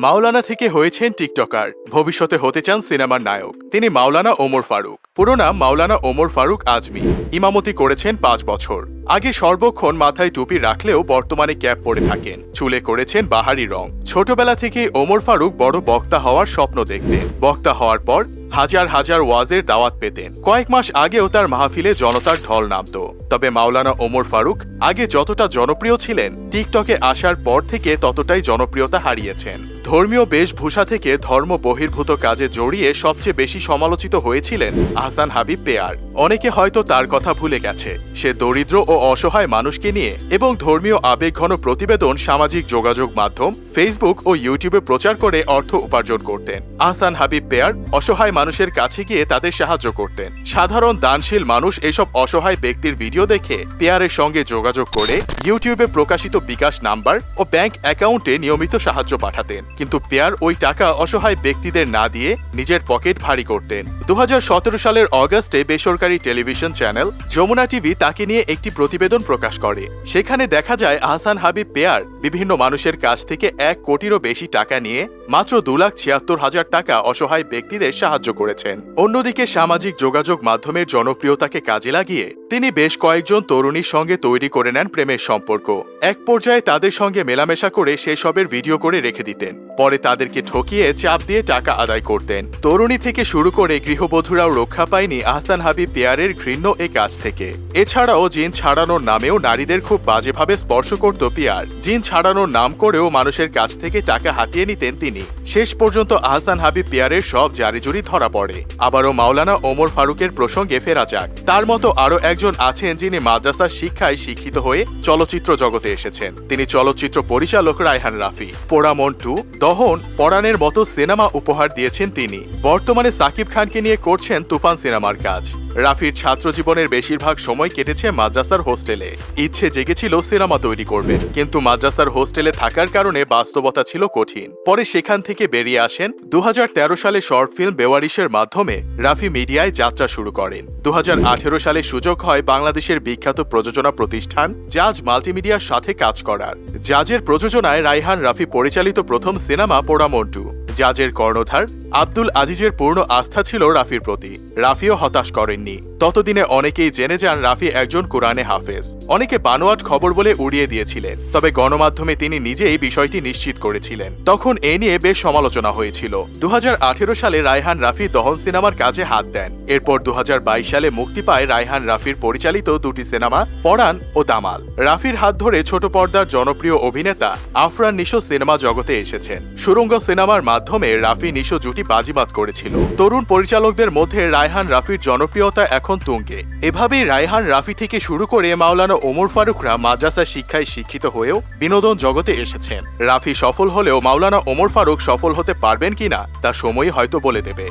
মাওলানা থেকে হয়েছেন টিকটকার, ভবিষ্যতে হতে চান সিনেমার নায়ক। তিনি মাওলানা ওমর ফারুক। পুরো নাম মাওলানা ওমর ফারুক আজমি। ইমামতি করেছেন 5 বছর। আগে সর্বক্ষণ মাথায় টুপি রাখলেও বর্তমানে ক্যাপ পরে থাকেন। চুলে করেছেন বাহারি রং। ছোটবেলা থেকে ওমর ফারুক বড় বক্তা হওয়ার স্বপ্ন দেখতেন। বক্তা হওয়ার পর হাজার হাজার ওয়াজের দাওয়াত পেতেন। কয়েক মাস আগেও তার মাহফিলে জনতার ঢল নামত। তবে মাওলানা ওমর ফারুক আগে যতটা জনপ্রিয় ছিলেন, টিকটকে আসার পর থেকে ততটাই জনপ্রিয়তা হারিয়েছেন। ধর্মীয় বেশভূষা থেকে ধর্ম বহির্ভূত কাজে জড়িয়ে সবচেয়ে বেশি সমালোচিত হয়েছিলেন আহসান হাবিব পেয়ার। অনেকে হয়তো তার কথা ভুলে গেছে। সে দরিদ্র ও অসহায় মানুষকে নিয়ে এবং ধর্মীয় আবেগঘন প্রতিবেদন সামাজিক যোগাযোগ মাধ্যম ফেসবুক ও ইউটিউবে প্রচার করে অর্থ উপার্জন করতেন। আহসান হাবিব পেয়ার অসহায় মানুষের কাছে গিয়ে তাদের সাহায্য করতেন। সাধারণ দানশীল মানুষ এসব অসহায় ব্যক্তির ভিডিও দেখে পেয়ারের সঙ্গে যোগাযোগ করে ইউটিউবে প্রকাশিত বিকাশ নাম্বার ও ব্যাংক অ্যাকাউন্টে নিয়মিত সাহায্য পাঠাতেন। কিন্তু পেয়ার ওই টাকা অসহায় ব্যক্তিদের না দিয়ে নিজের পকেট ভারী করতেন। 2017 সালের অগাস্টে বেসরকারি টেলিভিশন চ্যানেল যমুনা টিভি তাকে নিয়ে একটি প্রতিবেদন প্রকাশ করে। সেখানে দেখা যায় আহসান হাবিব পেয়ার বিভিন্ন মানুষের কাছ থেকে 1 কোটিরও বেশি টাকা নিয়ে মাত্র 2,76,000 টাকা অসহায় ব্যক্তিদের সাহায্য করেছেন। অন্যদিকে সামাজিক যোগাযোগ মাধ্যমের জনপ্রিয়তাকে কাজে লাগিয়ে তিনি বেশ কয়েকজন তরুণীর সঙ্গে তৈরি করে নেন প্রেমের সম্পর্ক। এক পর্যায়ে তাদের সঙ্গে মেলামেশা করে সেসবের ভিডিও করে রেখে দিতেন। পরে তাদেরকে ঠকিয়ে চাপ দিয়ে টাকা আদায় করতেন। তরুণী থেকে শুরু করে গৃহবধূরাও রক্ষা পায়নি আহসান হাবিব পেয়ারের ঘৃণ্য এই কাজ থেকে। এছাড়াও জিন ছাড়ানোর নামেও নারীদের খুব বাজেভাবে স্পর্শ করত পেয়ার। জিন ছাড়ানোর নাম করেও মানুষের কাছ থেকে টাকা হাতিয়ে নিতেন তিনি। শেষ পর্যন্ত আহসান হাবিব পেয়ারের সব জারিজুরি ধরা পড়ে। আবারও মাওলানা ওমর ফারুকের প্রসঙ্গে ফেরা যাক। তার মতো আরও একজন আছেন যিনি মাদ্রাসার শিক্ষায় শিক্ষিত হয়ে চলচ্চিত্র জগতে এসেছেন। তিনি চলচ্চিত্র পরিচালক রায়হান রাফি। পোড়ামন 2, দহন, পরাণের মতো সিনেমা উপহার দিয়েছেন তিনি। বর্তমানে সাকিব খানকে নিয়ে করছেন তুফান সিনেমার কাজ। রাফির ছাত্র জীবনের বেশিরভাগ সময় কেটেছে মাদ্রাসার হোস্টেলে। ইচ্ছে জেগেছিল সিনেমা তৈরি করবেন, কিন্তু মাদ্রাসার হোস্টেলে থাকার কারণে বাস্তবতা ছিল কঠিন। পরে সেখান থেকে বেরিয়ে আসেন। 2013 সালে শর্ট ফিল্ম বেওয়ারিশের মাধ্যমে রাফি মিডিয়ায় যাত্রা শুরু করেন। 2018 সালে সুযোগ হয় বাংলাদেশের বিখ্যাত প্রযোজনা প্রতিষ্ঠান জাজ মাল্টিমিডিয়ার সাথে কাজ করার। জাজের প্রযোজনায় রায়হান রাফি পরিচালিত প্রথম সিনেমা পোড়ামন 2। জাজের কর্ণধার আব্দুল আজিজের পূর্ণ আস্থা ছিল রাফির প্রতি। রাফিও হতাশ করেননি। ততদিনে অনেকেই জেনে যান রাফি একজন কোরআনে হাফেজ। অনেকে বানোয়াট খবর বলে উড়িয়ে দিয়েছিলেন, তবে গণমাধ্যমে তিনি নিজেই বিষয়টি নিশ্চিত করেছিলেন। তখন এ নিয়ে বেশ সমালোচনা হয়েছিল। 2018 সালে রায়হান রাফি দহন সিনেমার কাজে হাত দেন। এরপর 2022 সালে মুক্তি পায় রায়হান রাফির পরিচালিত 2টি সিনেমা পরাণ ও দামাল। রাফির হাত ধরে ছোট পর্দার জনপ্রিয় অভিনেতা আফরান নিশো সিনেমা জগতে এসেছেন। সুরঙ্গ সিনেমার মাধ্যমে রাফি নিশো জুটি বাজিমাত করেছিল। তরুণ পরিচালকদের মধ্যে রায়হান রাফির জনপ্রিয়তা এখন তুঙ্গে। এভাবেই রায়হান রাফি থেকে শুরু করে মাওলানা ওমর ফারুকরা মাদ্রাসা শিক্ষায় শিক্ষিত হয়েও বিনোদন জগতে এসেছেন। রাফি সফল হলেও মাওলানা ওমর ফারুক সফল হতে পারবেন কিনা তা সময়ই হয়তো বলে দেবে।